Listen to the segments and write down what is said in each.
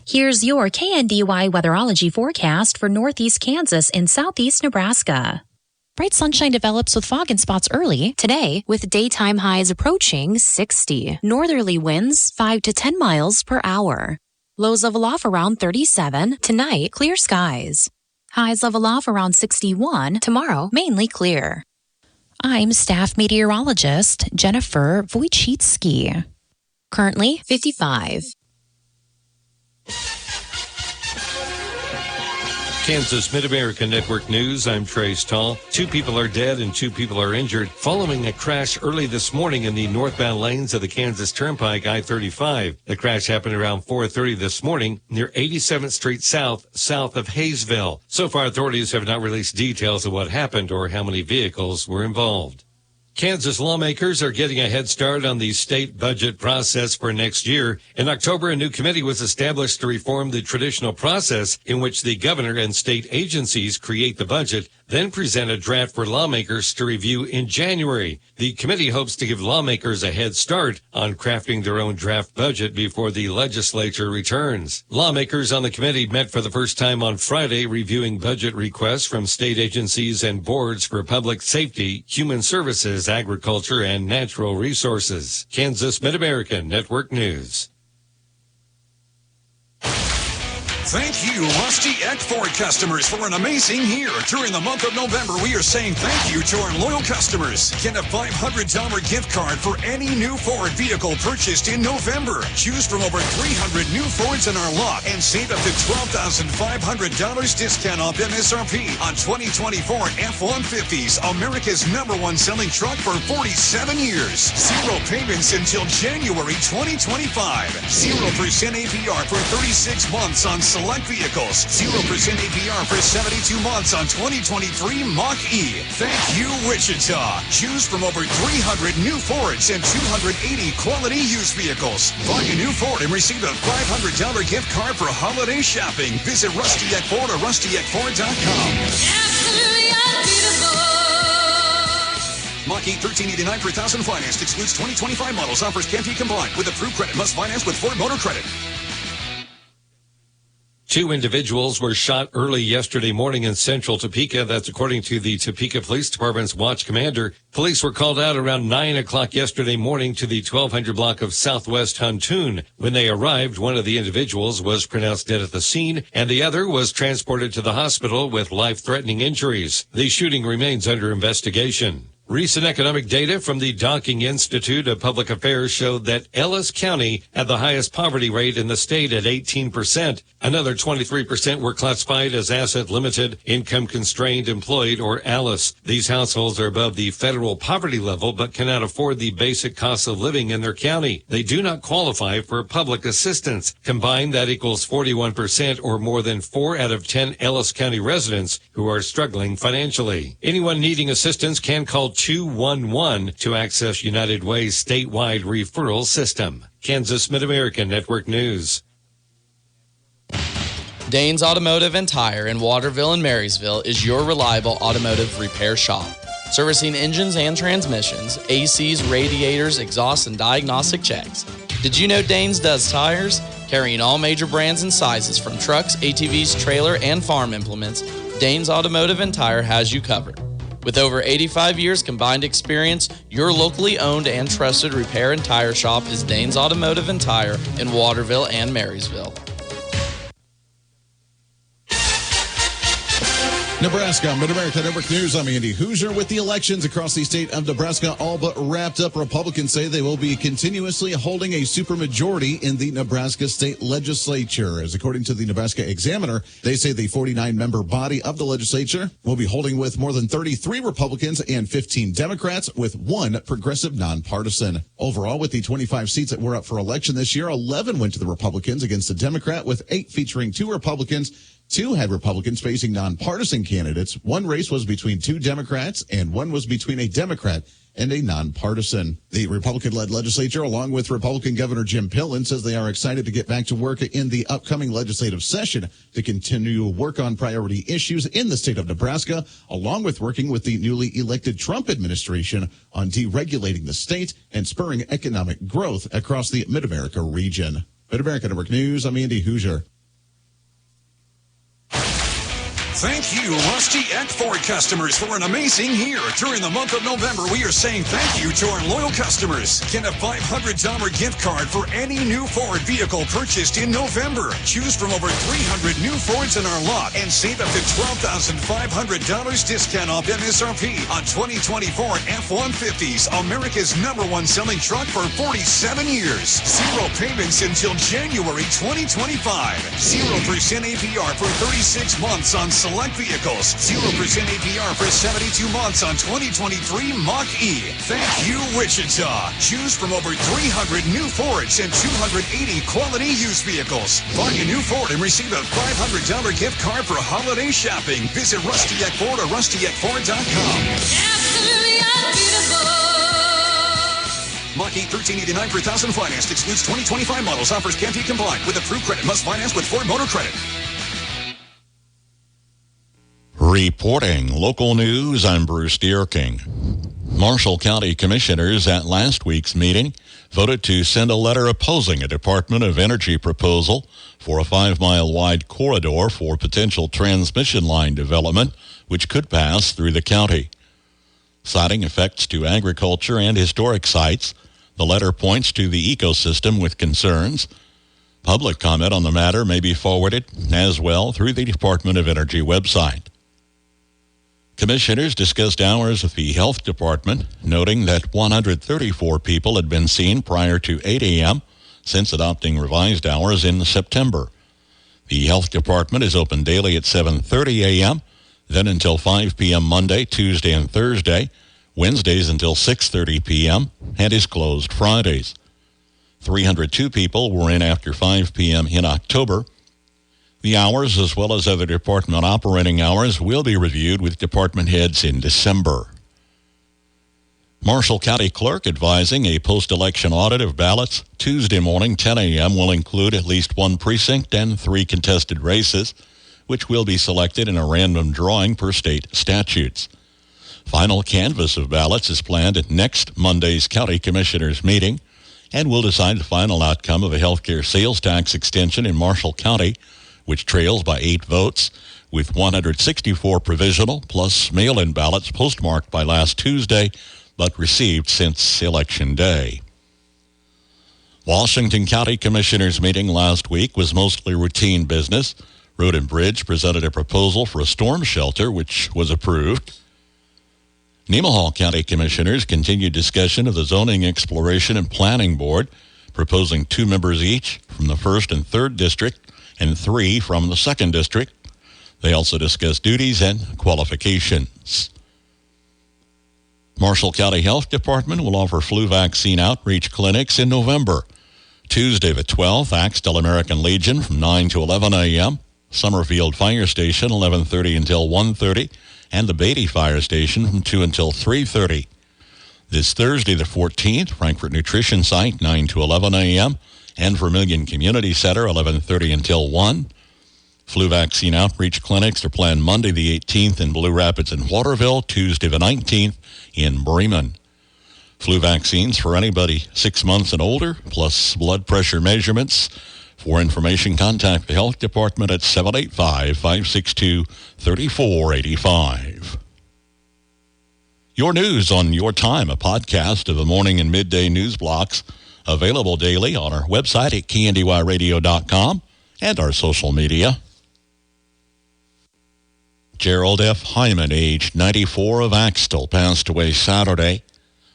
Here's your KNDY weatherology forecast for northeast Kansas and southeast Nebraska. Bright sunshine develops with fog and spots early today, with daytime highs approaching 60. Northerly winds 5 to 10 miles per hour. Lows level off around 37. Tonight, clear skies. Highs level off around 61. Tomorrow, mainly clear. I'm staff meteorologist Jennifer Wojcicki. Currently 55. Kansas Mid-America Network News, I'm Trace Tall. 2 people are dead and 2 people are injured following a crash early this morning in the northbound lanes of the Kansas Turnpike I-35. The crash happened around 4:30 this morning near 87th Street south of Hayesville. So far, authorities have not released details of what happened or how many vehicles were involved. Kansas lawmakers are getting a head start on the state budget process for next year. In October, a new committee was established to reform the traditional process in which the governor and state agencies create the budget, then present a draft for lawmakers to review in January. The committee hopes to give lawmakers a head start on crafting their own draft budget before the legislature returns. Lawmakers on the committee met for the first time on Friday, reviewing budget requests from state agencies and boards for public safety, human services, agriculture, and natural resources. Kansas Mid-America Network News. Thank you, Rusty Eck Ford customers, for an amazing year. During the month of November, we are saying thank you to our loyal customers. Get a $500 gift card for any new Ford vehicle purchased in November. Choose from over 300 new Fords in our lot and save up to $12,500 discount off MSRP on 2024 F-150s, America's #1 selling truck for 47 years. 0 payments until January 2025. 0% APR for 36 months on select vehicles. 0% APR for 72 months on 2023 Mach-E. Thank you, Wichita. Choose from over 300 new Fords and 280 quality used vehicles. Buy a new Ford and receive a $500 gift card for holiday shopping. Visit Rusty Eck Ford or rustyeckford.com. Absolutely unbeatable. Mach-E $13.89 per thousand financed. Excludes 2025 models. Offers can't be combined with approved credit. Must finance with Ford Motor Credit. 2 individuals were shot early yesterday morning in central Topeka. That's according to the Topeka Police Department's watch commander. Police were called out around 9 o'clock yesterday morning to the 1200 block of Southwest Huntoon. When they arrived, one of the individuals was pronounced dead at the scene, and the other was transported to the hospital with life-threatening injuries. The shooting remains under investigation. Recent economic data from the Docking Institute of Public Affairs showed that Ellis County had the highest poverty rate in the state at 18%. Another 23% were classified as asset limited, income constrained, employed, or ALICE. These households are above the federal poverty level but cannot afford the basic cost of living in their county. They do not qualify for public assistance. Combined, that equals 41%, or more than 4 out of 10 Ellis County residents who are struggling financially. Anyone needing assistance can call 211 to access United Way's statewide referral system. Kansas Mid-America Network News. Danes Automotive and Tire in Waterville and Marysville is your reliable automotive repair shop. Servicing engines and transmissions, ACs, radiators, exhausts, and diagnostic checks. Did you know Danes does tires? Carrying all major brands and sizes from trucks, ATVs, trailer, and farm implements, Danes Automotive and Tire has you covered. With over 85 years combined experience, your locally owned and trusted repair and tire shop is Danes Automotive and Tire in Waterville and Marysville. Nebraska Mid-America Network News. I'm Andy Hoosier. With the elections across the state of Nebraska all but wrapped up, Republicans say they will be continuously holding a supermajority in the Nebraska state legislature. As according to the Nebraska Examiner, they say the 49-member body of the legislature will be holding with more than 33 Republicans and 15 Democrats, with 1 progressive nonpartisan. Overall, with the 25 seats that were up for election this year, 11 went to the Republicans against the Democrat, with 8 featuring 2 Republicans. 2 had Republicans facing nonpartisan candidates. 1 race was between 2 Democrats, and 1 was between a Democrat and a nonpartisan. The Republican-led legislature, along with Republican Governor Jim Pillen, says they are excited to get back to work in the upcoming legislative session to continue work on priority issues in the state of Nebraska, along with working with the newly elected Trump administration on deregulating the state and spurring economic growth across the Mid-America region. Mid-America Network News, I'm Andy Hoosier. Thank you, Rusty Eck Ford customers, for an amazing year. During the month of November, we are saying thank you to our loyal customers. Get a $500 gift card for any new Ford vehicle purchased in November. Choose from over 300 new Fords in our lot and save up to $12,500 discount off MSRP on 2024 F-150s, America's #1 selling truck for 47 years. 0 payments until January 2025. 0% APR for 36 months on select vehicles. 0% APR for 72 months on 2023 Mach-E. Thank you, Wichita. Choose from over 300 new Fords and 280 quality used vehicles. Buy a new Ford and receive a $500 gift card for holiday shopping. Visit Rusty Eck Ford or rustyeckford.com. Absolutely unbeatable. Mach-E $13.89 per thousand financed. Excludes 2025 models. Offers can't be combined with approved credit. Must finance with Ford Motor Credit. Reporting local news, I'm Bruce Deerking. Marshall County Commissioners at last week's meeting voted to send a letter opposing a Department of Energy proposal for a 5-mile-wide corridor for potential transmission line development, which could pass through the county. Citing effects to agriculture and historic sites, the letter points to the ecosystem with concerns. Public comment on the matter may be forwarded as well through the Department of Energy website. Commissioners discussed hours with the Health Department, noting that 134 people had been seen prior to 8 a.m. since adopting revised hours in September. The Health Department is open daily at 7:30 a.m., then until 5 p.m. Monday, Tuesday, and Thursday, Wednesdays until 6:30 p.m., and is closed Fridays. 302 people were in after 5 p.m. in October. The hours, as well as other department operating hours, will be reviewed with department heads in December. Marshall County Clerk advising a post-election audit of ballots Tuesday morning, 10 a.m. will include at least 1 precinct and 3 contested races, which will be selected in a random drawing per state statutes. Final canvass of ballots is planned at next Monday's County Commissioners meeting and will decide the final outcome of a healthcare sales tax extension in Marshall County, which trails by 8 votes, with 164 provisional plus mail-in ballots postmarked by last Tuesday, but received since Election Day. Washington County Commissioners meeting last week was mostly routine business. Road and Bridge presented a proposal for a storm shelter, which was approved. Nemaha County Commissioners continued discussion of the Zoning Exploration and Planning Board, proposing 2 members each from the 1st and 3rd District and 3 from the 2nd District. They also discussed duties and qualifications. Marshall County Health Department will offer flu vaccine outreach clinics in November. Tuesday the 12th, Axtell American Legion from 9 to 11 a.m., Summerfield Fire Station 11:30 until 1:30, and the Beatty Fire Station from 2 until 3:30. This Thursday the 14th, Frankfort Nutrition Site 9 to 11 a.m., and Vermilion Community Center 11:30 until 1. Flu vaccine outreach clinics are planned Monday the 18th in Blue Rapids and Waterville, Tuesday the 19th in Bremen. Flu vaccines for anybody 6 months and older, plus blood pressure measurements. For information, contact the Health Department at 785-562-3485. Your News on Your Time, a podcast of the morning and midday news blocks, available daily on our website at KNDYradio.com and our social media. Gerald F. Hyman, aged 94, of Axtell, passed away Saturday.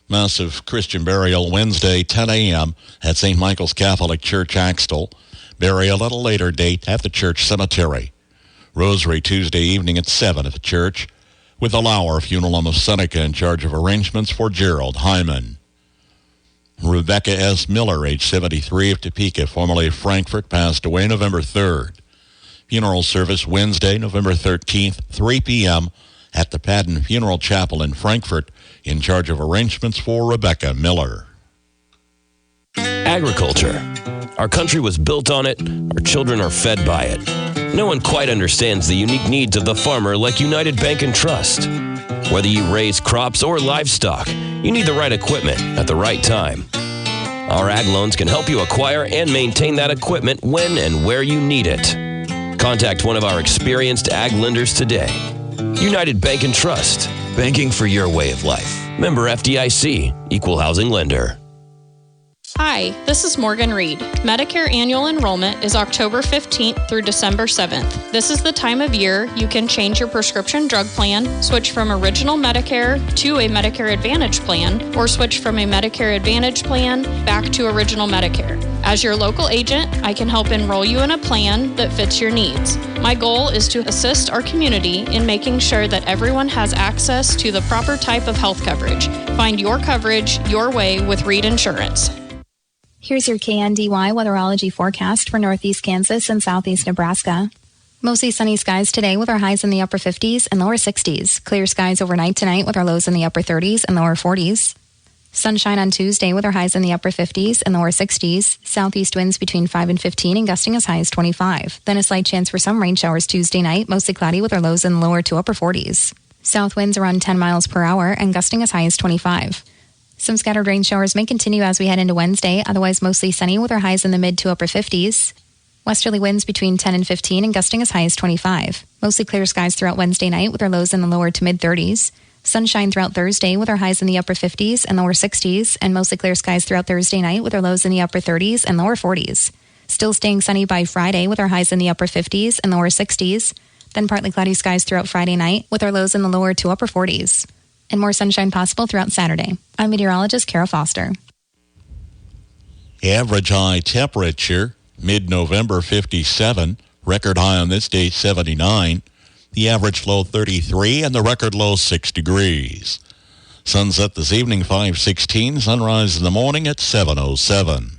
Massive Christian burial Wednesday, 10 a.m. at St. Michael's Catholic Church, Axtell. Burial at a later date at the church cemetery. Rosary Tuesday evening at 7 at the church, with the Lauer Funeral Home of Seneca in charge of arrangements for Gerald Hyman. Rebecca S. Miller, age 73, of Topeka, formerly of Frankfort, passed away November 3rd. Funeral service Wednesday, November 13th, 3 p.m. at the Padden Funeral Chapel in Frankfort, in charge of arrangements for Rebecca Miller. Agriculture. Our country was built on it. Our children are fed by it. No one quite understands the unique needs of the farmer like United Bank and Trust. Whether you raise crops or livestock, you need the right equipment at the right time. Our ag loans can help you acquire and maintain that equipment when and where you need it. Contact one of our experienced ag lenders today. United Bank and Trust. Banking for your way of life. Member FDIC. Equal housing lender. Hi, this is Morgan Reed. Medicare annual enrollment is October 15th through December 7th. This is the time of year you can change your prescription drug plan, switch from Original Medicare to a Medicare Advantage plan, or switch from a Medicare Advantage plan back to Original Medicare. As your local agent, I can help enroll you in a plan that fits your needs. My goal is to assist our community in making sure that everyone has access to the proper type of health coverage. Find your coverage your way with Reed Insurance. Here's your KNDY weatherology forecast for northeast Kansas and southeast Nebraska. Mostly sunny skies today with our highs in the upper 50s and lower 60s. Clear skies overnight tonight with our lows in the upper 30s and lower 40s. Sunshine on Tuesday with our highs in the upper 50s and lower 60s. Southeast winds between 5 and 15 and gusting as high as 25. Then a slight chance for some rain showers Tuesday night, mostly cloudy with our lows in the lower to upper 40s. South winds around 10 miles per hour and gusting as high as 25. Some scattered rain showers may continue as we head into Wednesday, otherwise mostly sunny with our highs in the mid to upper 50s. Westerly winds between 10 and 15 and gusting as high as 25. Mostly clear skies throughout Wednesday night with our lows in the lower to mid 30s. Sunshine throughout Thursday with our highs in the upper 50s and lower 60s, and mostly clear skies throughout Thursday night with our lows in the upper 30s and lower 40s. Still staying sunny by Friday with our highs in the upper 50s and lower 60s. Then partly cloudy skies throughout Friday night with our lows in the lower to upper 40s. And more sunshine possible throughout Saturday. I'm meteorologist Kara Foster. Average high temperature, mid-November 57. Record high on this date 79. The average low 33 and the record low 6 degrees. Sunset this evening 5:16. Sunrise in the morning at 7:07.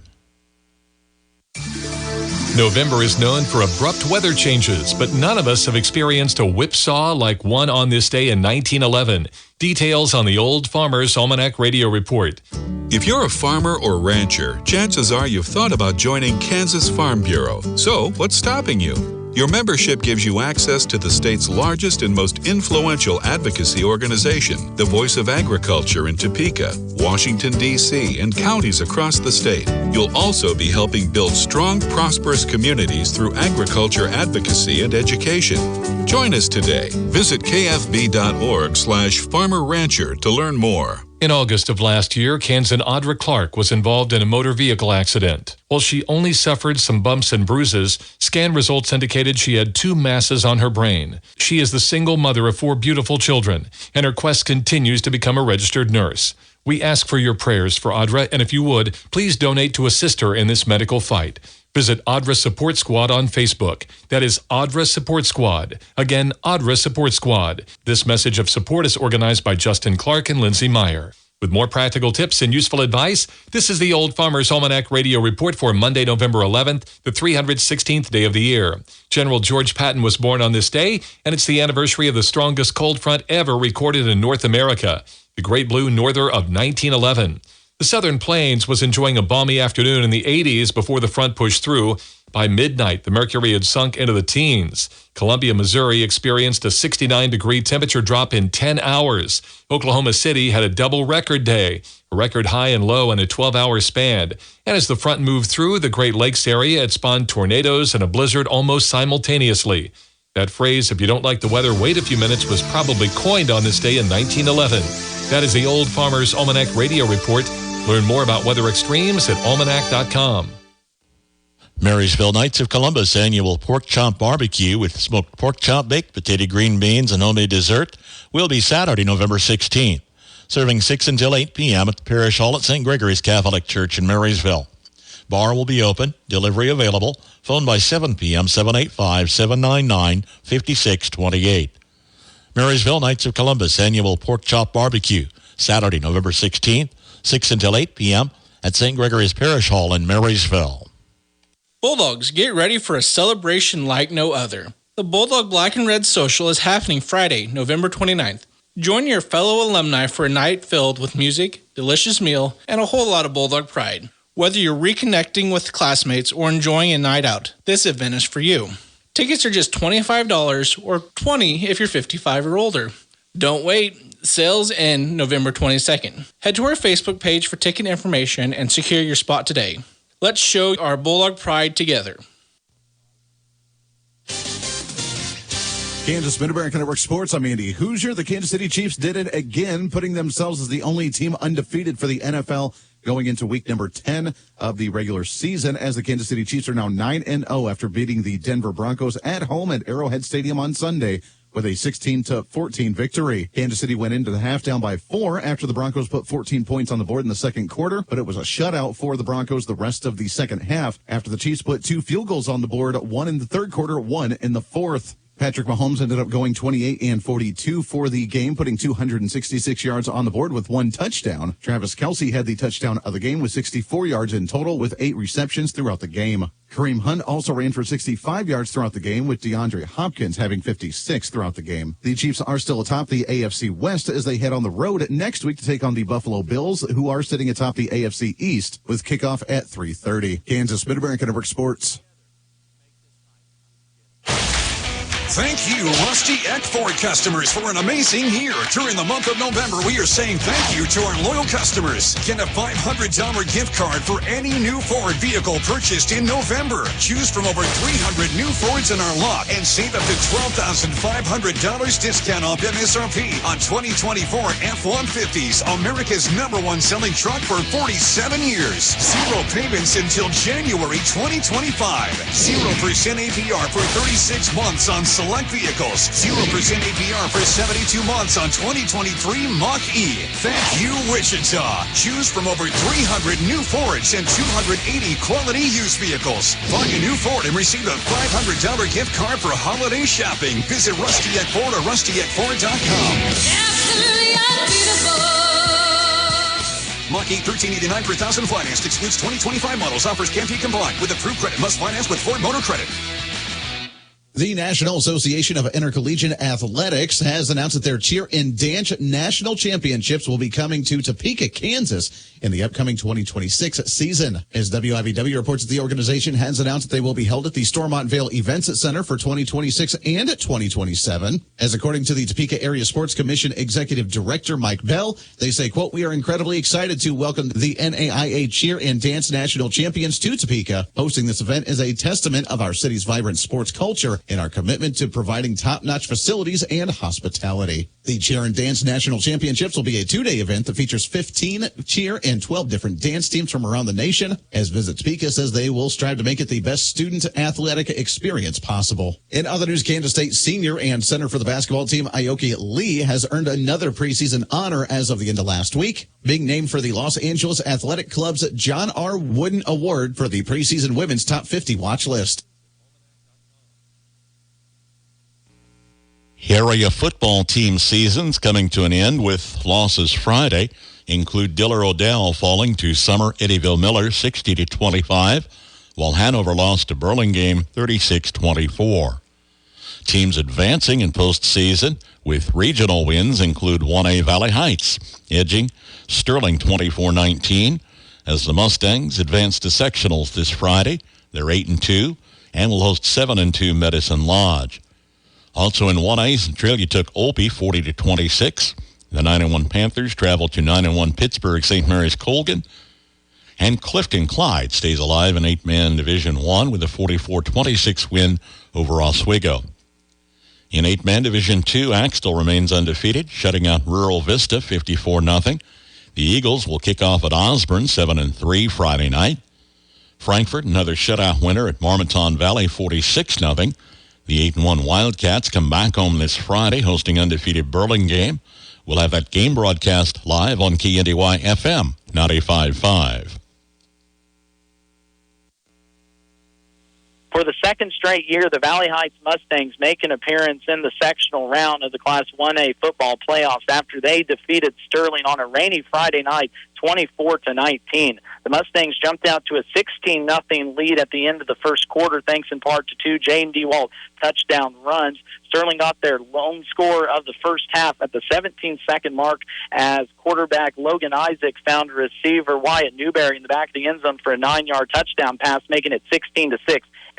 November is known for abrupt weather changes, but none of us have experienced a whipsaw like one on this day in 1911. Details on the Old Farmer's Almanac Radio Report. If you're a farmer or rancher, chances are you've thought about joining Kansas Farm Bureau. So, what's stopping you? Your membership gives you access to the state's largest and most influential advocacy organization, the Voice of Agriculture in Topeka, Washington, D.C., and counties across the state. You'll also be helping build strong, prosperous communities through agriculture advocacy and education. Join us today. Visit kfb.org/farmer-rancher to learn more. In August of last year, Kansan Audra Clark was involved in a motor vehicle accident. While she only suffered some bumps and bruises, scan results indicated she had 2 masses on her brain. She is the single mother of 4 beautiful children, and her quest continues to become a registered nurse. We ask for your prayers for Audra, and if you would, please donate to assist her in this medical fight. Visit Audra Support Squad on Facebook. That is Audra Support Squad. Again, Audra Support Squad. This message of support is organized by Justin Clark and Lindsay Meyer. With more practical tips and useful advice, this is the Old Farmer's Almanac Radio Report for Monday, November 11th, the 316th day of the year. General George Patton was born on this day, and it's the anniversary of the strongest cold front ever recorded in North America, the Great Blue Norther of 1911. The Southern Plains was enjoying a balmy afternoon in the 80s before the front pushed through. By midnight, the mercury had sunk into the teens. Columbia, Missouri experienced a 69-degree temperature drop in 10 hours. Oklahoma City had a double record day, a record high and low in a 12-hour span. And as the front moved through the Great Lakes area, it spawned tornadoes and a blizzard almost simultaneously. That phrase, if you don't like the weather, wait a few minutes, was probably coined on this day in 1911. That is the Old Farmer's Almanac Radio Report. Learn more about weather extremes at almanac.com. Marysville Knights of Columbus annual pork chop barbecue with smoked pork chop, baked potato, green beans, and homemade dessert will be Saturday, November 16th, serving 6 until 8 p.m. at the Parish Hall at St. Gregory's Catholic Church in Marysville. Bar will be open, delivery available, phone by 7 p.m., 785-799-5628. Marysville Knights of Columbus annual pork chop barbecue, Saturday, November 16th, 6 until 8 p.m. at St. Gregory's Parish Hall in Marysville. Bulldogs, get ready for a celebration like no other. The Bulldog Black and Red Social is happening Friday, November 29th. Join your fellow alumni for a night filled with music, delicious meal, and a whole lot of Bulldog pride. Whether you're reconnecting with classmates or enjoying a night out, this event is for you. Tickets are just $25 or $20 if you're 55 or older. Don't wait. Sales end November 22nd. Head to our Facebook page for ticket information and secure your spot today. Let's show our Bulldog pride together. Kansas Mid-America Network Sports. I'm Andy Hoosier. The Kansas City Chiefs did it again, putting themselves as the only team undefeated for the NFL going into week number 10 of the regular season, as the Kansas City Chiefs are now 9-0 after beating the Denver Broncos at home at Arrowhead Stadium on Sunday with a 16-14 victory. Kansas City went into the half down by 4 after the Broncos put 14 points on the board in the second quarter, but it was a shutout for the Broncos the rest of the second half after the Chiefs put 2 field goals on the board, one in the third quarter, one in the fourth. Patrick Mahomes ended up going 28-42 for the game, putting 266 yards on the board with 1 touchdown. Travis Kelce had the touchdown of the game with 64 yards in total with 8 receptions throughout the game. Kareem Hunt also ran for 65 yards throughout the game, with DeAndre Hopkins having 56 throughout the game. The Chiefs are still atop the AFC West as they head on the road next week to take on the Buffalo Bills, who are sitting atop the AFC East with kickoff at 3:30. Kansas Mid-America Network Sports. Thank you, Rusty Eck Ford customers, for an amazing year. During the month of November, we are saying thank you to our loyal customers. Get a $500 gift card for any new Ford vehicle purchased in November. Choose from over 300 new Fords in our lot and save up to $12,500 discount off MSRP on 2024 F-150s, America's #1 selling truck for 47 years. 0 payments until January 2025. 0% APR for 36 months on select vehicles. 0% APR for 72 months on 2023 Mach-E. Thank you, Wichita. Choose from over 300 new Fords and 280 quality used vehicles. Buy a new Ford and receive a $500 gift card for holiday shopping. Visit Rusty Eck Ford or rustyeckford.com. Absolutely unbeatable. Mach-E $13.89 per thousand financed. Excludes 2025 models. Offers can't be combined with approved credit. Must finance with Ford Motor Credit. The National Association of Intercollegiate Athletics has announced that their Cheer and Dance National Championships will be coming to Topeka, Kansas in the upcoming 2026 season. As WIVW reports, the organization has announced that they will be held at the Stormont Vale Events Center for 2026 and 2027. As according to the Topeka Area Sports Commission Executive Director Mike Bell, they say, quote, "We are incredibly excited to welcome the NAIA Cheer and Dance National Champions to Topeka. Hosting this event is a testament of our city's vibrant sports culture and our commitment to providing top-notch facilities and hospitality." The Cheer and Dance National Championships will be a 2-day event that features 15 cheer and 12 different dance teams from around the nation. As Visit Topeka says, they will strive to make it the best student athletic experience possible. In other news, Kansas State senior and center for the basketball team, Aoki Lee, has earned another preseason honor as of the end of last week, being named for the Los Angeles Athletic Club's John R. Wooden Award for the preseason women's top 50 watch list. Area football team seasons coming to an end with losses Friday. Include Diller Odell falling to Summer Eddyville Miller 60-25, while Hanover lost to Burlingame 36-24. Teams advancing in postseason with regional wins include 1A Valley Heights, edging Sterling 24-19, as the Mustangs advance to sectionals this Friday. They're 8-2 and will host 7-2 Medicine Lodge. Also in 1A, Centralia took Opie 40-26. The 9-1 Panthers travel to 9-1 Pittsburgh St. Mary's Colgan. And Clifton Clyde stays alive in 8-man Division I with a 44-26 win over Oswego. In 8-man Division II, Axtell remains undefeated, shutting out Rural Vista 54-0. The Eagles will kick off at Osborne 7-3 Friday night. Frankfort, another shutout winner at Marmaton Valley 46-0. The 8-1 Wildcats come back home this Friday, hosting undefeated Burlingame. We'll have that game broadcast live on KNDY FM 95.5. For the second straight year, the Valley Heights Mustangs make an appearance in the sectional round of the Class 1A football playoffs after they defeated Sterling on a rainy Friday night, 24-19. The Mustangs jumped out to a 16-0 lead at the end of the first quarter, thanks in part to 2 Jaden DeWalt touchdown runs. Sterling got their lone score of the first half at the 17-second mark as quarterback Logan Isaac found receiver Wyatt Newberry in the back of the end zone for a 9-yard touchdown pass, making it 16-6.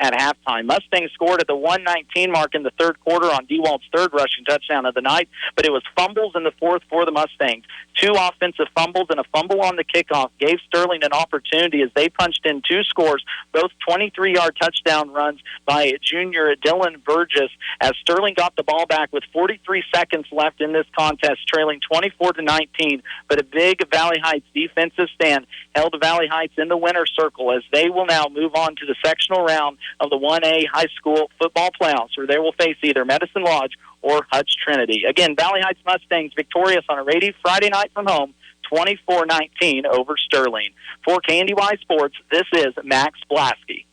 at halftime. Mustangs scored at the 1:19 mark in the third quarter on DeWalt's third rushing touchdown of the night, but it was fumbles in the fourth for the Mustangs. 2 offensive fumbles and a fumble on the kickoff gave Sterling an opportunity as they punched in 2 scores, both 23-yard touchdown runs by junior Dylan Burgess, as Sterling got the ball back with 43 seconds left in this contest, trailing 24-19. But a big Valley Heights defensive stand held Valley Heights in the winner's circle as they will now move on to the sectional round of the 1A high school football playoffs, where they will face either Medicine Lodge or Hutch Trinity. Again, Valley Heights Mustangs victorious on a rainy Friday night from home, 24-19 over Sterling. For KNDY Sports, this is Max Blasky.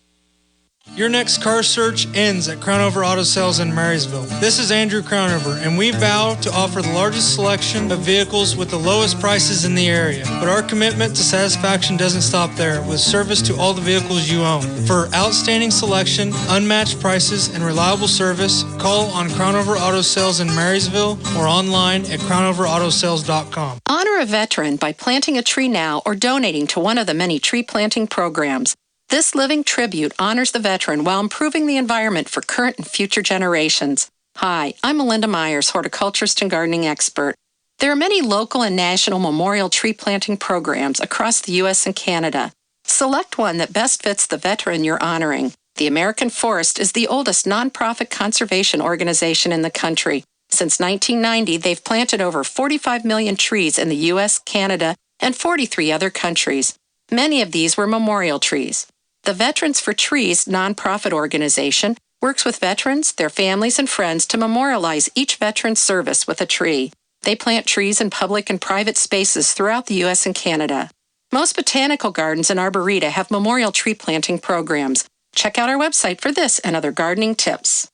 Your next car search ends at Crownover Auto Sales in Marysville. This is Andrew Crownover, and we vow to offer the largest selection of vehicles with the lowest prices in the area. But our commitment to satisfaction doesn't stop there, with service to all the vehicles you own. For outstanding selection, unmatched prices, and reliable service, call on Crownover Auto Sales in Marysville or online at crownoverautosales.com. Honor a veteran by planting a tree now or donating to one of the many tree planting programs. This living tribute honors the veteran while improving the environment for current and future generations. Hi, I'm Melinda Myers, horticulturist and gardening expert. There are many local and national memorial tree planting programs across the U.S. and Canada. Select one that best fits the veteran you're honoring. The American Forest is the oldest nonprofit conservation organization in the country. Since 1990, they've planted over 45 million trees in the U.S., Canada, and 43 other countries. Many of these were memorial trees. The Veterans for Trees nonprofit organization works with veterans, their families, and friends to memorialize each veteran's service with a tree. They plant trees in public and private spaces throughout the U.S. and Canada. Most botanical gardens and arboreta have memorial tree planting programs. Check out our website for this and other gardening tips.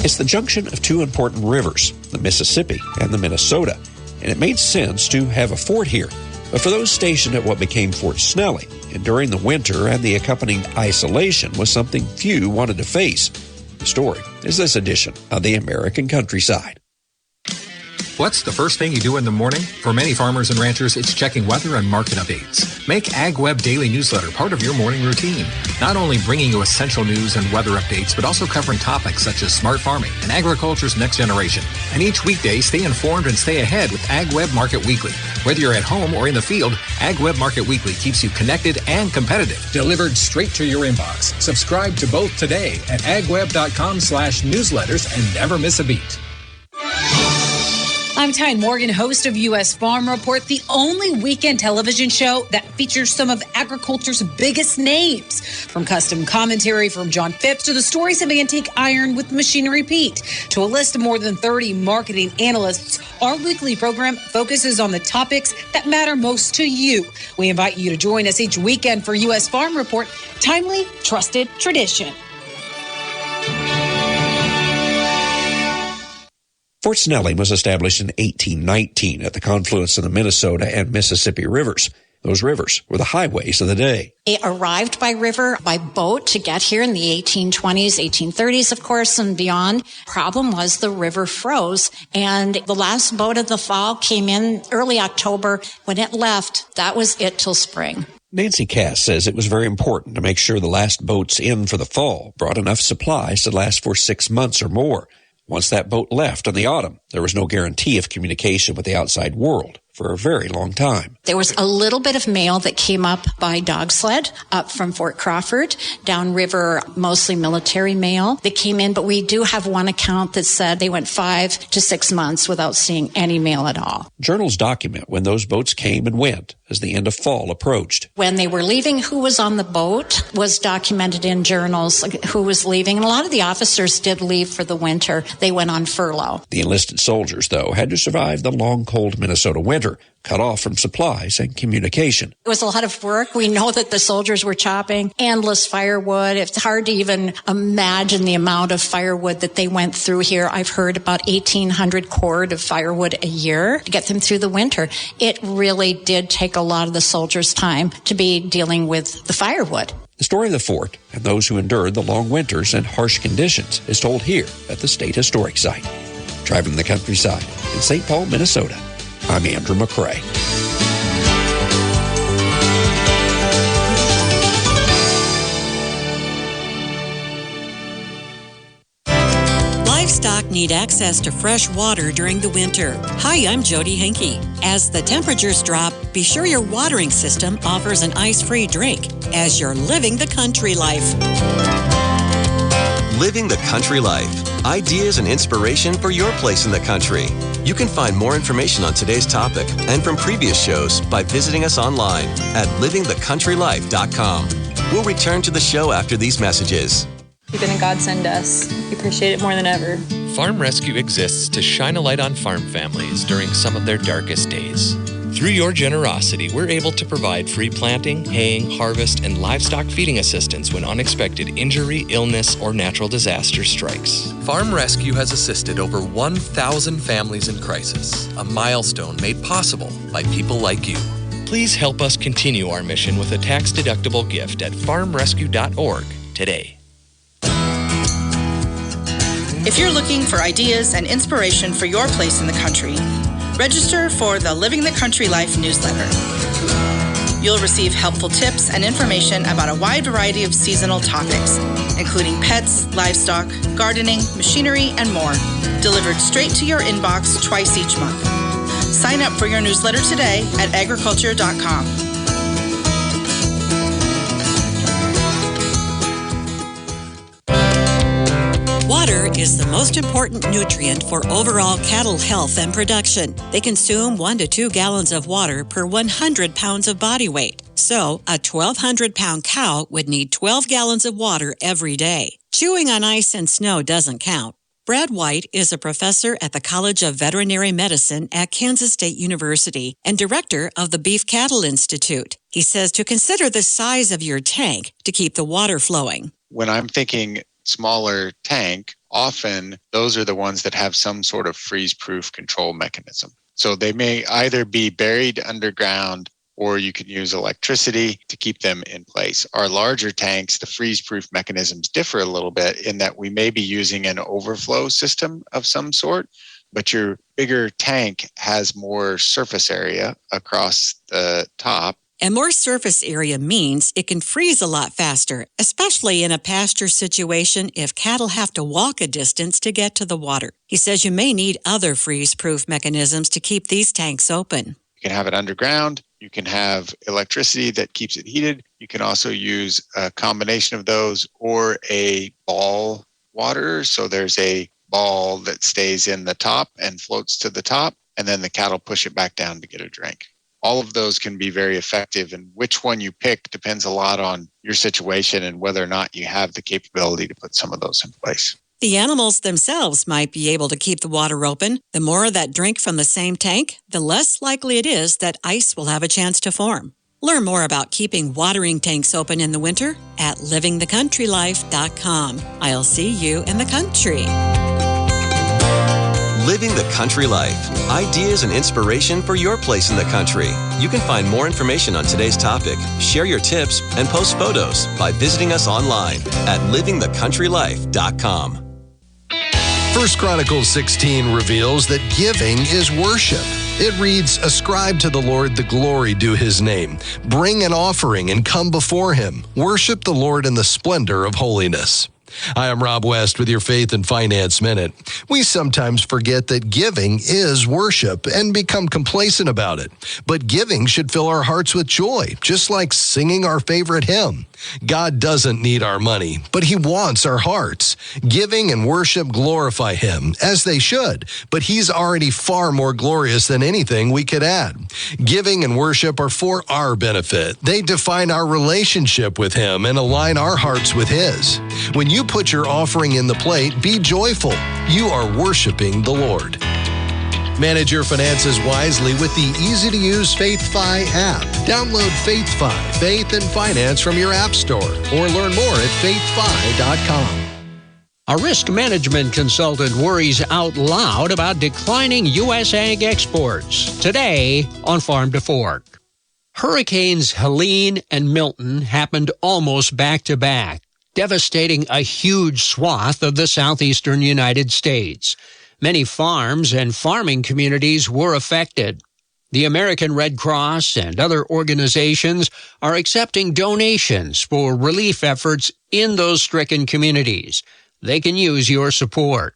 It's the junction of 2 important rivers, the Mississippi and the Minnesota, and it made sense to have a fort here. But for those stationed at what became Fort Snelling, enduring the winter and the accompanying isolation was something few wanted to face. The story is this edition of the American Countryside. What's the first thing you do in the morning? For many farmers and ranchers, it's checking weather and market updates. Make AgWeb Daily Newsletter part of your morning routine. Not only bringing you essential news and weather updates, but also covering topics such as smart farming and agriculture's next generation. And each weekday, stay informed and stay ahead with AgWeb Market Weekly. Whether you're at home or in the field, AgWeb Market Weekly keeps you connected and competitive. Delivered straight to your inbox. Subscribe to both today at agweb.com/newsletters and never miss a beat. I'm Tyne Morgan, host of U.S. Farm Report, the only weekend television show that features some of agriculture's biggest names. From custom commentary from John Phipps to the stories of Antique Iron with Machinery Pete to a list of more than 30 marketing analysts, our weekly program focuses on the topics that matter most to you. We invite you to join us each weekend for U.S. Farm Report, timely, trusted tradition. Fort Snelling was established in 1819 at the confluence of the Minnesota and Mississippi rivers. Those rivers were the highways of the day. It arrived by river, by boat to get here in the 1820s, 1830s, of course, and beyond. Problem was the river froze, and the last boat of the fall came in early October. When it left, that was it till spring. Nancy Cass says it was very important to make sure the last boats in for the fall brought enough supplies to last for 6 months or more. Once that boat left in the autumn, there was no guarantee of communication with the outside world for a very long time. There was a little bit of mail that came up by dog sled up from Fort Crawford, downriver, mostly military mail that came in. But we do have one account that said they went 5 to 6 months without seeing any mail at all. Journals document when those boats came and went as the end of fall approached. When they were leaving, who was on the boat was documented in journals, like who was leaving. And a lot of the officers did leave for the winter. They went on furlough. The enlisted soldiers, though, had to survive the long, cold Minnesota winter, cut off from supplies and communication. It was a lot of work. We know that the soldiers were chopping endless firewood. It's hard to even imagine the amount of firewood that they went through here. I've heard about 1,800 cord of firewood a year to get them through the winter. It really did take a lot of the soldiers' time to be dealing with the firewood. The story of the fort and those who endured the long winters and harsh conditions is told here at the State Historic Site. Driving the countryside in St. Paul, Minnesota, I'm Andrew McCrae. livestock need access to fresh water during the winter. Hi, I'm Jody Henke. As the temperatures drop, be sure your watering system offers an ice-free drink as you're living the country life. Living the country life. Ideas and inspiration for your place in the country. You can find more information on today's topic and from previous shows by visiting us online at livingthecountrylife.com. We'll return to the show after these messages. You've been a godsend to us. We appreciate it more than ever. Farm Rescue exists to shine a light on farm families during some of their darkest days. Through your generosity, we're able to provide free planting, haying, harvest, and livestock feeding assistance when unexpected injury, illness, or natural disaster strikes. Farm Rescue has assisted over 1,000 families in crisis, a milestone made possible by people like you. Please help us continue our mission with a tax-deductible gift at farmrescue.org today. If you're looking for ideas and inspiration for your place in the country, register for the Living the Country Life newsletter. You'll receive helpful tips and information about a wide variety of seasonal topics, including pets, livestock, gardening, machinery, and more, delivered straight to your inbox twice each month. Sign up for your newsletter today at agriculture.com. Water is the most important nutrient for overall cattle health and production. They consume 1 to 2 gallons of water per 100 pounds of body weight. So, a 1,200-pound cow would need 12 gallons of water every day. Chewing on ice and snow doesn't count. Brad White is a professor at the College of Veterinary Medicine at Kansas State University and director of the Beef Cattle Institute. He says to consider the size of your tank to keep the water flowing. When I'm thinking smaller tank, often those are the ones that have some sort of freeze-proof control mechanism. So they may either be buried underground or you can use electricity to keep them in place. Our larger tanks, the freeze-proof mechanisms differ a little bit in that we may be using an overflow system of some sort, but your bigger tank has more surface area across the top. And more surface area means it can freeze a lot faster, especially in a pasture situation if cattle have to walk a distance to get to the water. He says you may need other freeze-proof mechanisms to keep these tanks open. You can have it underground. You can have electricity that keeps it heated. You can also use a combination of those or a ball water. So there's a ball that stays in the top and floats to the top, and then the cattle push it back down to get a drink. All of those can be very effective, and which one you pick depends a lot on your situation and whether or not you have the capability to put some of those in place. The animals themselves might be able to keep the water open. The more that drink from the same tank, the less likely it is that ice will have a chance to form. Learn more about keeping watering tanks open in the winter at livingthecountrylife.com. I'll see you in the country. Living the Country Life. Ideas and inspiration for your place in the country. You can find more information on today's topic, share your tips, and post photos by visiting us online at livingthecountrylife.com. 1 Chronicles 16 reveals that giving is worship. It reads, "Ascribe to the Lord the glory due his name. Bring an offering and come before him. Worship the Lord in the splendor of holiness." Hi, I'm Rob West with your Faith and Finance Minute. We sometimes forget that giving is worship and become complacent about it. But giving should fill our hearts with joy, just like singing our favorite hymn. God doesn't need our money, but he wants our hearts. Giving and worship glorify him, as they should, but he's already far more glorious than anything we could add. Giving and worship are for our benefit. They define our relationship with him and align our hearts with his. When you put your offering in the plate, be joyful. You are worshiping the Lord. Manage your finances wisely with the easy-to-use FaithFi app. Download FaithFi, Faith and Finance from your app store, or learn more at faithfi.com. A risk management consultant worries out loud about declining U.S. ag exports. Today on Farm to Fork. Hurricanes Helene and Milton happened almost back-to-back, devastating a huge swath of the southeastern United States. Many farms and farming communities were affected. The American Red Cross and other organizations are accepting donations for relief efforts in those stricken communities. They can use your support.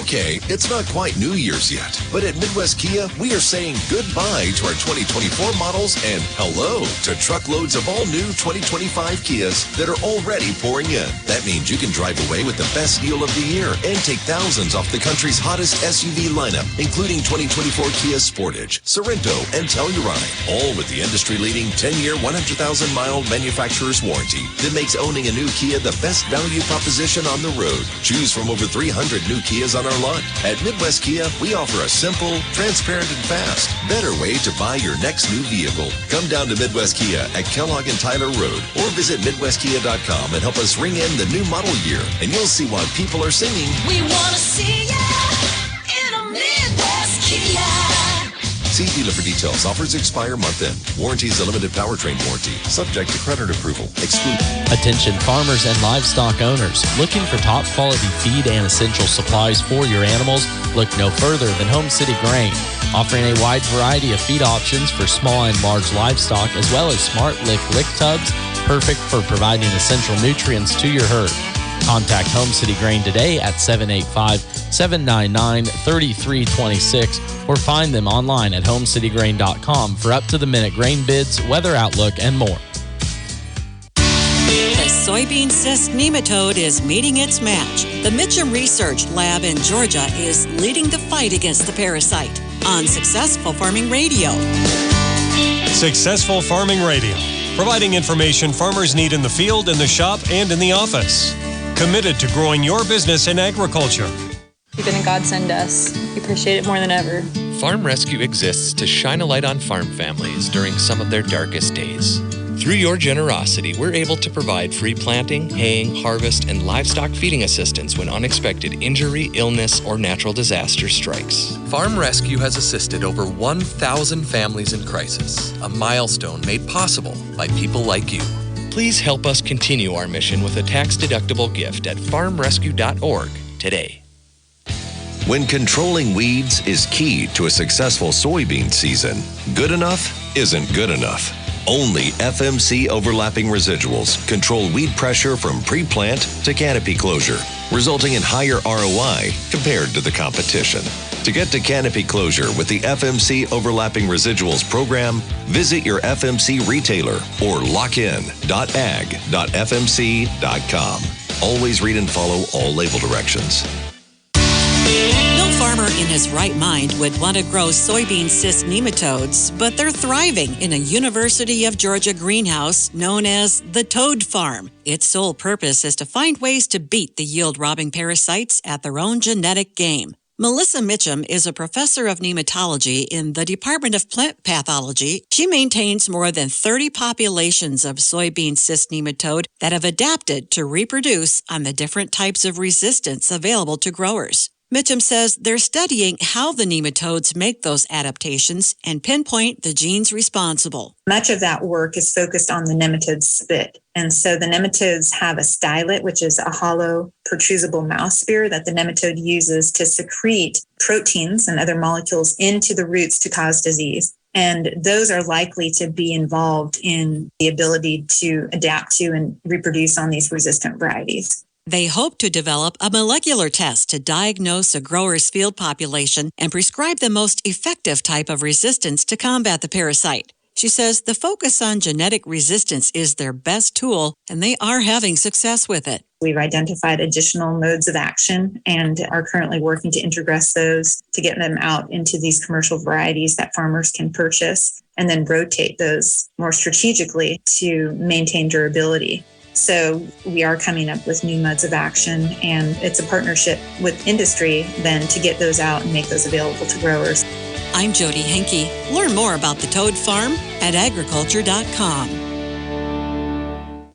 Okay, it's not quite New Year's yet, but at Midwest Kia, we are saying goodbye to our 2024 models and hello to truckloads of all new 2025 Kias that are already pouring in. That means you can drive away with the best deal of the year and take thousands off the country's hottest SUV lineup, including 2024 Kia Sportage, Sorento, and Telluride, all with the industry-leading 10-year, 100,000-mile manufacturer's warranty that makes owning a new Kia the best value proposition on the road. Choose from over 300 new Kias on our lot. At Midwest Kia, we offer a simple, transparent, and fast, better way to buy your next new vehicle. Come down to Midwest Kia at Kellogg and Tyler Road or visit MidwestKia.com and help us ring in the new model year, and you'll see why people are singing, We want to see ya in a Midwest Kia. See dealer for details. Offers expire month end. Warranty is a limited powertrain warranty. Subject to credit approval. Exclude. Attention farmers and livestock owners. Looking for top quality feed and essential supplies for your animals? Look no further than Home City Grain. Offering a wide variety of feed options for small and large livestock, as well as Smart Lick tubs, perfect for providing essential nutrients to your herd. Contact Home City Grain today at 785-799-3326 or find them online at homecitygrain.com for up-to-the-minute grain bids, weather outlook, and more. The soybean cyst nematode is meeting its match. The Mitcham Research Lab in Georgia is leading the fight against the parasite on Successful Farming Radio. Successful Farming Radio, providing information farmers need in the field, in the shop, and in the office. Committed to growing your business in agriculture. You've been a godsend to us. We appreciate it more than ever. Farm Rescue exists to shine a light on farm families during some of their darkest days. Through your generosity, we're able to provide free planting, haying, harvest, and livestock feeding assistance when unexpected injury, illness, or natural disaster strikes. Farm Rescue has assisted over 1,000 families in crisis, a milestone made possible by people like you. Please help us continue our mission with a tax-deductible gift at farmrescue.org today. When controlling weeds is key to a successful soybean season, good enough isn't good enough. Only FMC overlapping residuals control weed pressure from pre-plant to canopy closure, resulting in higher ROI compared to the competition. To get to canopy closure with the FMC Overlapping Residuals program, visit your FMC retailer or lockin.ag.fmc.com. Always read and follow all label directions. No farmer in his right mind would want to grow soybean cyst nematodes, but they're thriving in a University of Georgia greenhouse known as the Toad Farm. Its sole purpose is to find ways to beat the yield-robbing parasites at their own genetic game. Melissa Mitcham is a professor of nematology in the Department of Plant Pathology. She maintains more than 30 populations of soybean cyst nematode that have adapted to reproduce on the different types of resistance available to growers. Mitcham says they're studying how the nematodes make those adaptations and pinpoint the genes responsible. Much of that work is focused on the nematode spit. And so the nematodes have a stylet, which is a hollow protrusible mouth spear that the nematode uses to secrete proteins and other molecules into the roots to cause disease. And those are likely to be involved in the ability to adapt to and reproduce on these resistant varieties. They hope to develop a molecular test to diagnose a grower's field population and prescribe the most effective type of resistance to combat the parasite. She says the focus on genetic resistance is their best tool, and they are having success with it. We've identified additional modes of action and are currently working to introgress those to get them out into these commercial varieties that farmers can purchase and then rotate those more strategically to maintain durability. So we are coming up with new modes of action, and it's a partnership with industry then to get those out and make those available to growers. I'm Jody Henke. Learn more about the Toad Farm at agriculture.com.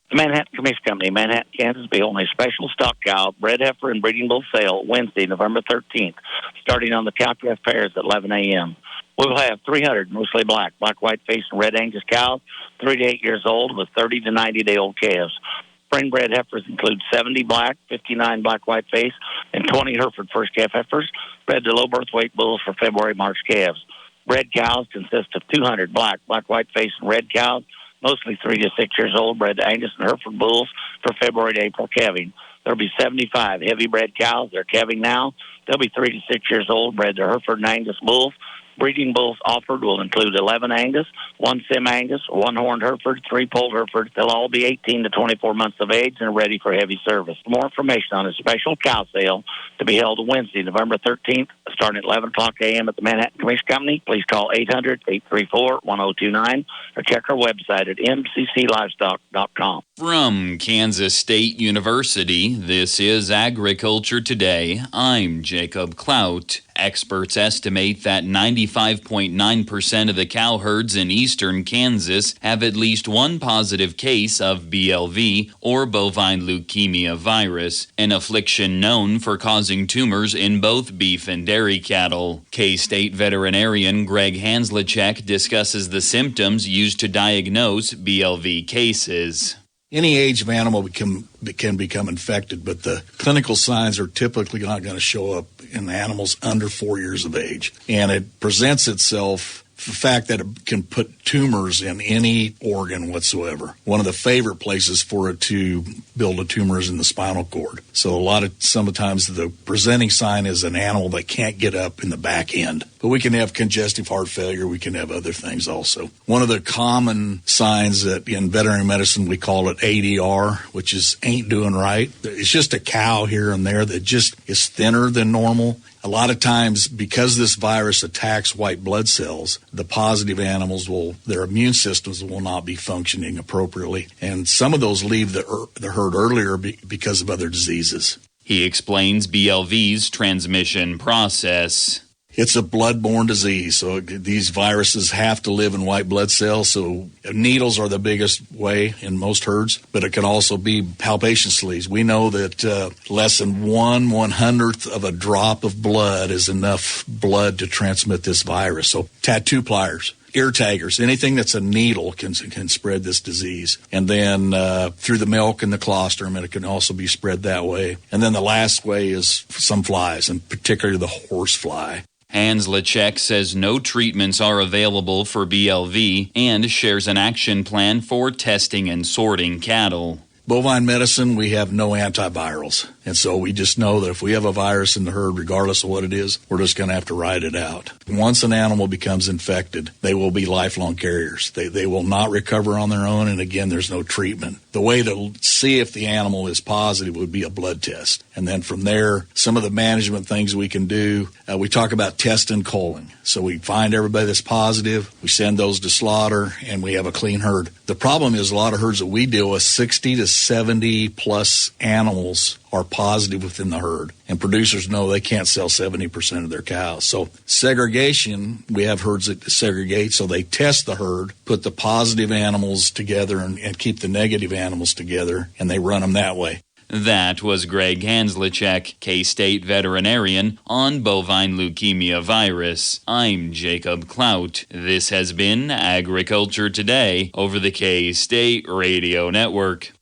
The Manhattan Commission Company, Manhattan, Kansas, will be holding a special stock cow, bred heifer, and breeding bull sale Wednesday, November 13th, starting on the cow-calf pairs at 11 a.m. We will have 300 mostly black, white face, and red Angus cows, 3 to 8 years old, with 30 to 90-day-old calves. Spring-bred heifers include 70 black, 59 white face, and 20 Hereford first calf heifers, bred to low birth weight bulls for February-March calves. Bred cows consist of 200 black, white face, and red cows, mostly 3 to 6 years old, bred to Angus and Hereford bulls for February to April calving. There'll be 75 heavy-bred cows. They're calving now. They'll be 3 to 6 years old, bred to Hereford and Angus bulls. Breeding bulls offered will include 11 Angus, 1 Sim Angus, 1 Horned Hereford, 3 Polled Hereford. They'll all be 18 to 24 months of age and ready for heavy service. For more information on a special cow sale to be held Wednesday, November 13th, starting at 11 o'clock a.m. at the Manhattan Commission Company, please call 800-834-1029 or check our website at mcclivestock.com. From Kansas State University, this is Agriculture Today. I'm Jacob Clout. Experts estimate that 95.9% of the cow herds in eastern Kansas have at least one positive case of BLV, or bovine leukemia virus, an affliction known for causing tumors in both beef and dairy cattle. K-State veterinarian Greg Hanslachek discusses the symptoms used to diagnose BLV cases. Any age of animal can become infected, but the clinical signs are typically not going to show up in animals under 4 years of age. And it presents itself, the fact that it can put tumors in any organ whatsoever. One of the favorite places for it to build a tumor is in the spinal cord. So sometimes the presenting sign is an animal that can't get up in the back end. But we can have congestive heart failure. We can have other things also. One of the common signs that in veterinary medicine, we call it ADR, which is ain't doing right. It's just a cow here and there that just is thinner than normal. A lot of times, because this virus attacks white blood cells, the positive animals their immune systems will not be functioning appropriately. And some of those leave the herd earlier because of other diseases. He explains BLV's transmission process. It's a blood-borne disease, so these viruses have to live in white blood cells, so needles are the biggest way in most herds, but it can also be palpation sleeves. We know that less than 1/100th of a drop of blood is enough blood to transmit this virus. So tattoo pliers, ear taggers, anything that's a needle can spread this disease. And then through the milk and the colostrum, and it can also be spread that way. And then the last way is some flies, and particularly the horse fly. Hanslachek says no treatments are available for BLV and shares an action plan for testing and sorting cattle. Bovine medicine, we have no antivirals. And so we just know that if we have a virus in the herd, regardless of what it is, we're just going to have to ride it out. Once an animal becomes infected, they will be lifelong carriers. They will not recover on their own, and again, there's no treatment. The way to see if the animal is positive would be a blood test. And then from there, some of the management things we can do, we talk about test and culling. So we find everybody that's positive, we send those to slaughter, and we have a clean herd. The problem is a lot of herds that we deal with, 60 to 70 plus animals are positive within the herd. And producers know they can't sell 70% of their cows. So segregation, we have herds that segregate, so they test the herd, put the positive animals together and keep the negative animals together, and they run them that way. That was Greg Hanslachek, K-State veterinarian, on bovine leukemia virus. I'm Jacob Clout. This has been Agriculture Today over the K-State Radio Network.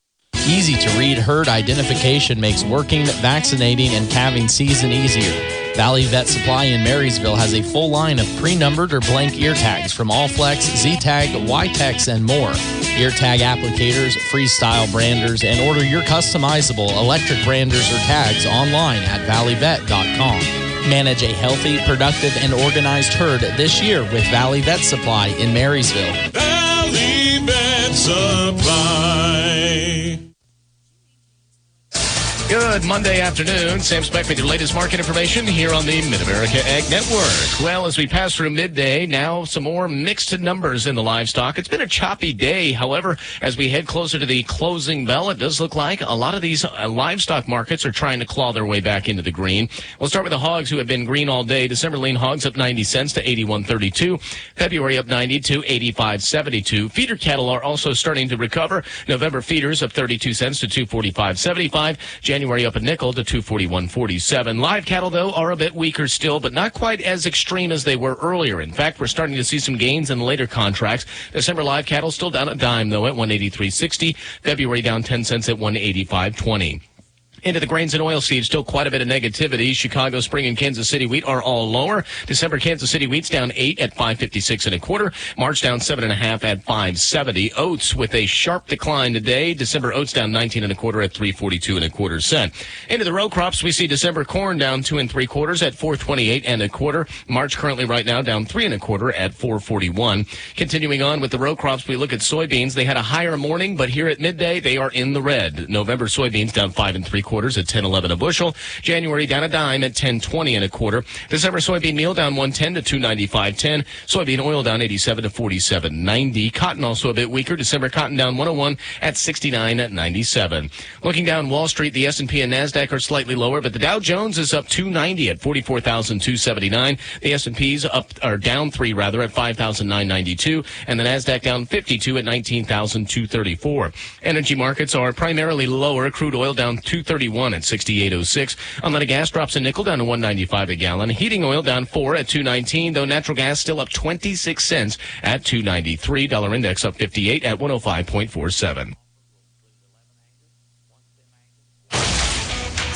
Easy to read herd identification makes working, vaccinating, and calving season easier. Valley Vet Supply in Marysville has a full line of pre-numbered or blank ear tags from Allflex, Z-Tag, Y-Tex, and more. Ear tag applicators, freestyle branders, and order your customizable electric branders or tags online at valleyvet.com. Manage a healthy, productive, and organized herd this year with Valley Vet Supply in Marysville. Valley Vet Supply. Good Monday afternoon. Sam Speck with your latest market information here on the Mid-America Ag Network. Well, as we pass through midday, now some more mixed numbers in the livestock. It's been a choppy day. However, as we head closer to the closing bell, it does look like a lot of these livestock markets are trying to claw their way back into the green. We'll start with the hogs who have been green all day. December lean hogs up 90 cents to 81.32. February up 90 to 85.72. Feeder cattle are also starting to recover. November feeders up 32 cents to 245.75. January up a nickel to 241.47. Live cattle, though, are a bit weaker still, but not quite as extreme as they were earlier. In fact, we're starting to see some gains in later contracts. December live cattle still down a dime, though, at 183.60. February down 10 cents at 185.20. Into the grains and oilseeds, still quite a bit of negativity. Chicago Spring and Kansas City wheat are all lower. December Kansas City wheat's down 8 at 5.56 1/4. March down 7.5 at 5.70. Oats with a sharp decline today. December oats down 19 1/4 at 3.42 1/4 cent. Into the row crops, we see December corn down 2 3/4 at 4.28 1/4. March currently right now down 3 1/4 at 4.41. Continuing on with the row crops, we look at soybeans. They had a higher morning, but here at midday they are in the red. November soybeans down 5 3/4 at 10.11 a bushel. January down a dime at 10.20 1/4. December soybean meal down 110 to 295.10. Soybean oil down 87 to 47.90. Cotton also a bit weaker. December cotton down 101 at 69.97. Looking down Wall Street, the S&P and Nasdaq are slightly lower, but the Dow Jones is up 290 at 44,279. The S&P's down 3 at 5,992, and the Nasdaq down 52 at 19,234. Energy markets are primarily lower. Crude oil down 231 at 68.06. Unleaded gas drops a nickel down to 1.95 a gallon. Heating oil down 4 at 2.19, though natural gas still up 26 cents at 2.93. Dollar index up 58 at 105.47.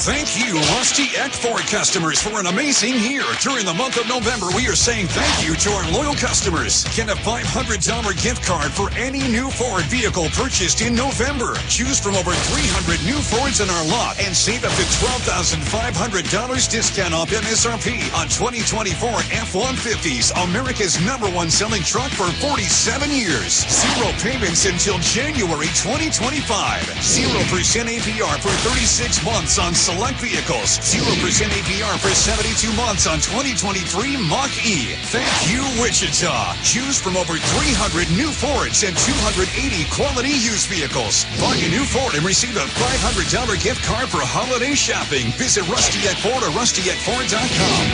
Thank you, Rusty Eck Ford customers, for an amazing year. During the month of November, we are saying thank you to our loyal customers. Get a $500 gift card for any new Ford vehicle purchased in November. Choose from over 300 new Fords in our lot and save up to $12,500 discount off MSRP on 2024 F-150s, America's #1 selling truck for 47 years. 0 payments until January 2025. 0% APR for 36 months on select vehicles. 0% APR for 72 months on 2023 Mach-E. Thank you, Wichita. Choose from over 300 new Fords and 280 quality used vehicles. Buy a new Ford and receive a $500 gift card for holiday shopping. Visit Rusty Eck Ford or rustyeckford.com.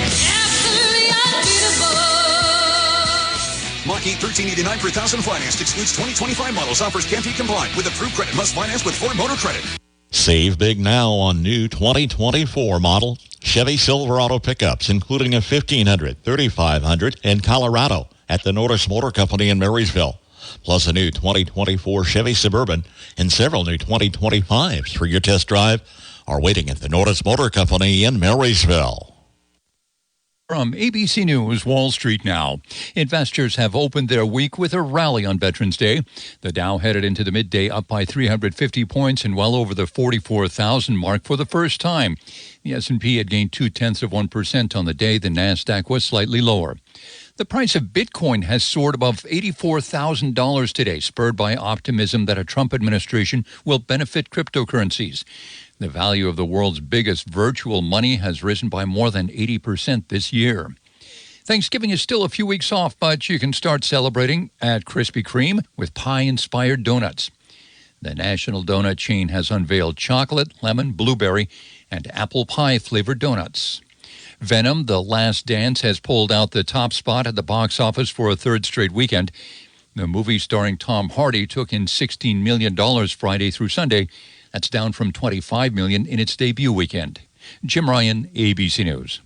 Mach-E $13.89 per thousand financed. Excludes 2025 models. Offers can't be combined with approved credit. Must finance with Ford Motor Credit. Save big now on new 2024 model Chevy Silverado pickups, including a 1500, 3500, and Colorado at the Norris Motor Company in Marysville. Plus a new 2024 Chevy Suburban and several new 2025s for your test drive are waiting at the Norris Motor Company in Marysville. From ABC News, Wall Street now. Investors have opened their week with a rally on Veterans Day. The Dow headed into the midday up by 350 points and well over the 44,000 mark for the first time. The S&P had gained 0.2% on the day. The Nasdaq was slightly lower. The price of Bitcoin has soared above $84,000 today, spurred by optimism that a Trump administration will benefit cryptocurrencies. The value of the world's biggest virtual money has risen by more than 80% this year. Thanksgiving is still a few weeks off, but you can start celebrating at Krispy Kreme with pie-inspired donuts. The national donut chain has unveiled chocolate, lemon, blueberry, and apple pie-flavored donuts. Venom, The Last Dance, has pulled out the top spot at the box office for a third straight weekend. The movie starring Tom Hardy took in $16 million Friday through Sunday. That's down from $25 million in its debut weekend. Jim Ryan, ABC News.